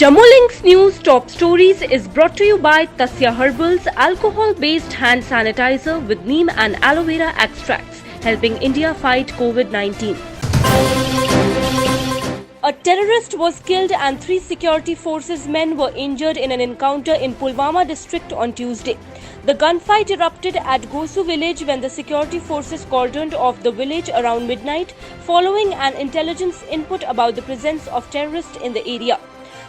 Jammu Links News Top Stories is brought to you by Tasya Herbals alcohol-based hand sanitizer with neem and aloe vera extracts, helping India fight COVID-19. A terrorist was killed and 3 security forces men were injured in an encounter in Pulwama district on Tuesday. The gunfight erupted at Gosu village when the security forces cordoned off the village around midnight following an intelligence input about the presence of terrorists in the area.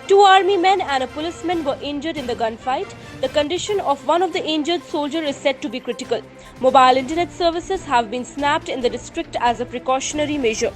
2 army men and a policeman were injured in the gunfight. The condition of one of the injured soldiers is said to be critical. Mobile internet services have been snapped in the district as a precautionary measure.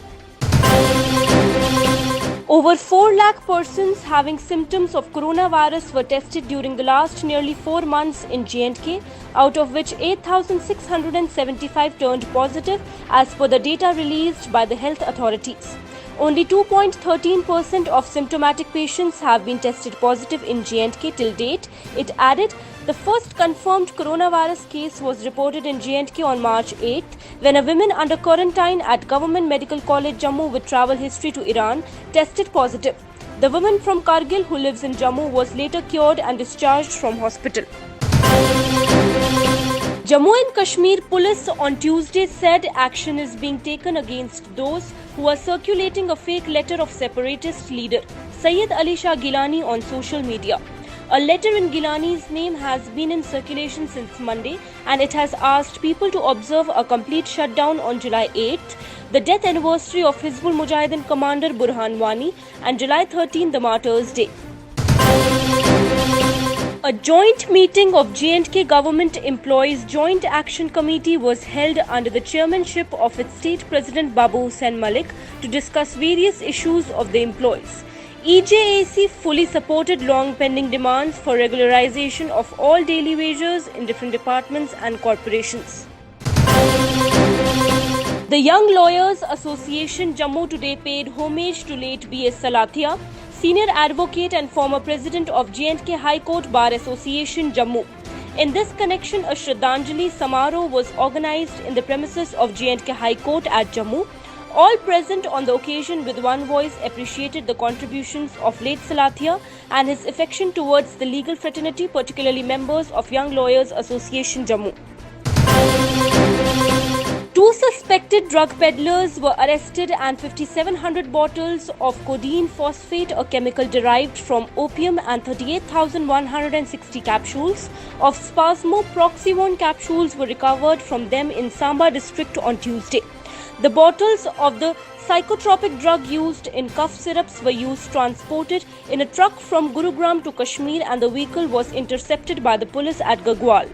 Over 4 lakh persons having symptoms of coronavirus were tested during the last nearly 4 months in J&K, out of which 8,675 turned positive as per the data released by the health authorities. Only 2.13% of symptomatic patients have been tested positive in J&K till date. It added, the first confirmed coronavirus case was reported in J&K on March 8th when a woman under quarantine at Government Medical College Jammu with travel history to Iran tested positive. The woman from Kargil who lives in Jammu was later cured and discharged from hospital. Jammu and Kashmir Police on Tuesday said action is being taken against those who are circulating a fake letter of separatist leader Sayyid Ali Shah Gilani on social media. A letter in Gilani's name has been in circulation since Monday and it has asked people to observe a complete shutdown on July 8th, the death anniversary of Hizbul Mujahideen commander Burhan Wani, and July 13th, the Martyrs' Day. A joint meeting of J&K Government Employees Joint Action Committee was held under the chairmanship of its State President Babu Hussain Malik to discuss various issues of the employees. EJAC fully supported long-pending demands for regularization of all daily wages in different departments and corporations. The Young Lawyers Association Jammu today paid homage to late B.S. Salathia, senior advocate and former president of J&K High Court Bar Association Jammu. In this connection, a Shraddhanjali Samaroh was organized in the premises of J&K High Court at Jammu. All present on the occasion with one voice appreciated the contributions of late Salathia and his affection towards the legal fraternity, particularly members of Young Lawyers Association Jammu. 2 suspected drug peddlers were arrested and 5,700 bottles of codeine phosphate, a chemical derived from opium, and 38,160 capsules of Spasmo-Proxivone capsules were recovered from them in Samba district on Tuesday. The bottles of the psychotropic drug used in cough syrups were transported in a truck from Gurugram to Kashmir and the vehicle was intercepted by the police at Gagwal.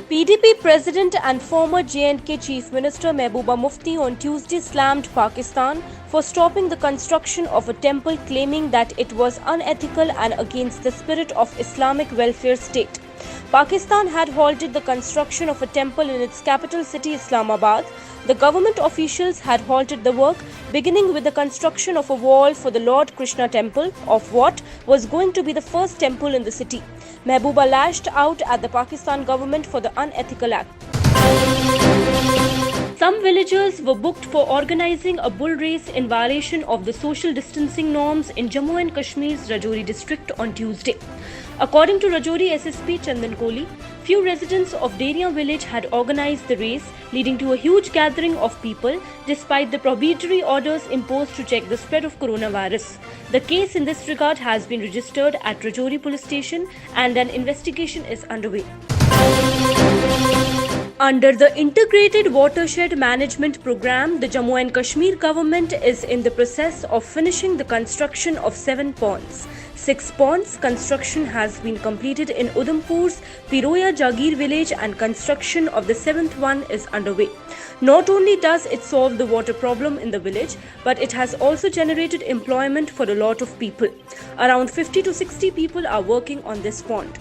PDP President and former J&K Chief Minister Mehbooba Mufti on Tuesday slammed Pakistan for stopping the construction of a temple, claiming that it was unethical and against the spirit of Islamic welfare state. Pakistan had halted the construction of a temple in its capital city Islamabad. The government officials had halted the work, beginning with the construction of a wall for the Lord Krishna temple of what was going to be the first temple in the city. Mehbooba lashed out at the Pakistan government for the unethical act. Some villagers were booked for organizing a bull race in violation of the social distancing norms in Jammu and Kashmir's Rajouri district on Tuesday. According to Rajouri SSP Chandan Kohli, few residents of Deria village had organized the race, leading to a huge gathering of people despite the prohibitory orders imposed to check the spread of coronavirus. The case in this regard has been registered at Rajouri police station and an investigation is underway. Under the Integrated Watershed Management Program, the Jammu and Kashmir government is in the process of finishing the construction of 7 ponds. 6 ponds construction has been completed in Udhampur's Piroya Jagir village and construction of the 7th one is underway. Not only does it solve the water problem in the village, but it has also generated employment for a lot of people. Around 50 to 60 people are working on this pond.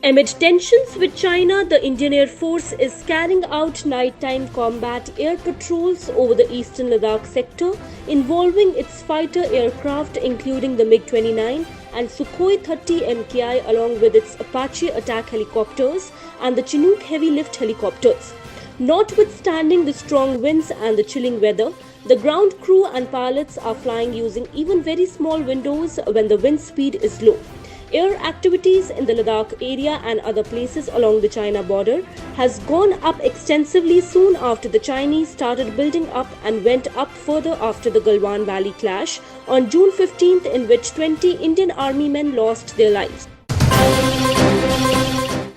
Amid tensions with China, the Indian Air Force is carrying out nighttime combat air patrols over the eastern Ladakh sector, involving its fighter aircraft including the MiG-29 and Sukhoi 30 MKI along with its Apache attack helicopters and the Chinook heavy lift helicopters. Notwithstanding the strong winds and the chilling weather, The ground crew and pilots are flying using even very small windows when the wind speed is low. Air activities in the Ladakh area and other places along the China border has gone up extensively soon after the Chinese started building up and went up further after the Galwan Valley clash on June 15th, in which 20 Indian Army men lost their lives.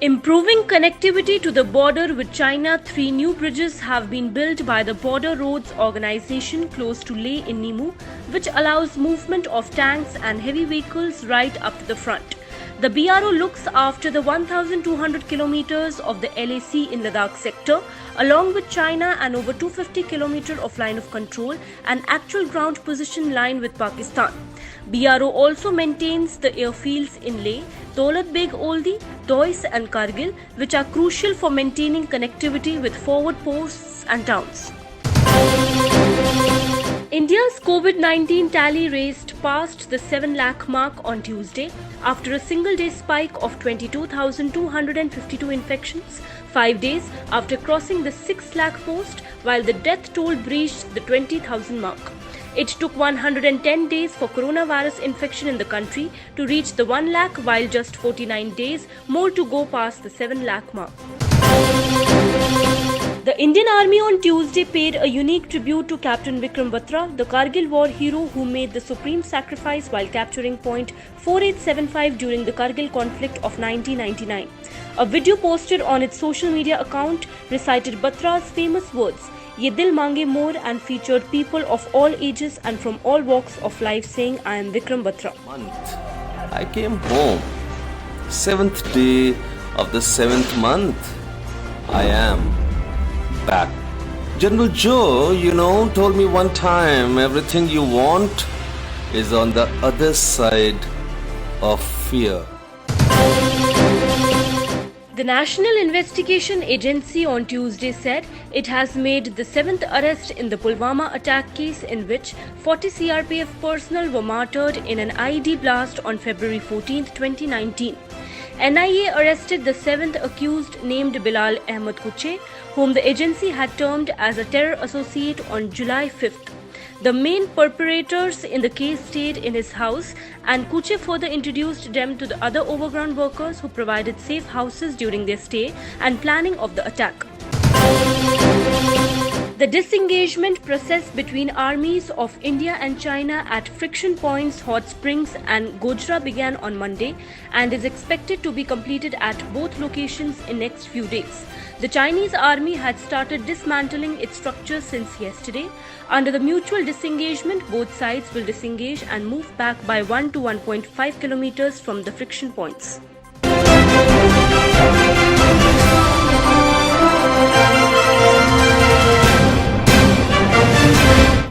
Improving connectivity to the border with China, 3 new bridges have been built by the Border Roads Organization close to Leh in Nimmu, which allows movement of tanks and heavy vehicles right up to the front. The BRO looks after the 1,200 kilometers of the LAC in Ladakh sector, along with China, and over 250 kilometers of line of control and actual ground position line with Pakistan. BRO also maintains the airfields in Leh, Daulat Beg Oldi, Dois and Kargil, which are crucial for maintaining connectivity with forward posts and towns. India's COVID-19 tally raced past the 7 lakh mark on Tuesday after a single-day spike of 22,252 infections, 5 days after crossing the 6 lakh post, while the death toll breached the 20,000 mark. It took 110 days for coronavirus infection in the country to reach the 1 lakh, while just 49 days more to go past the 7 lakh mark. The Indian Army on Tuesday paid a unique tribute to Captain Vikram Batra, the Kargil war hero who made the supreme sacrifice while capturing Point 4875 during the Kargil conflict of 1999. A video posted on its social media account recited Batra's famous words, "Ye dil mange more," and featured people of all ages and from all walks of life saying, "I am Vikram Batra." I came home. 7th day of the 7th month. I am back. General Joe, told me one time, everything you want is on the other side of fear. The National Investigation Agency on Tuesday said it has made the 7th arrest in the Pulwama attack case, in which 40 CRPF personnel were martyred in an IED blast on February 14, 2019. NIA arrested the 7th accused, named Bilal Ahmed Kuche, whom the agency had termed as a terror associate, on July 5th. The main perpetrators in the case stayed in his house, and Kuche further introduced them to the other overground workers who provided safe houses during their stay and planning of the attack. The disengagement process between armies of India and China at friction points Hot Springs and Gojra began on Monday and is expected to be completed at both locations in next few days. The Chinese army had started dismantling its structures since yesterday. Under the mutual disengagement, both sides will disengage and move back by 1 to 1.5 kilometers from the friction points.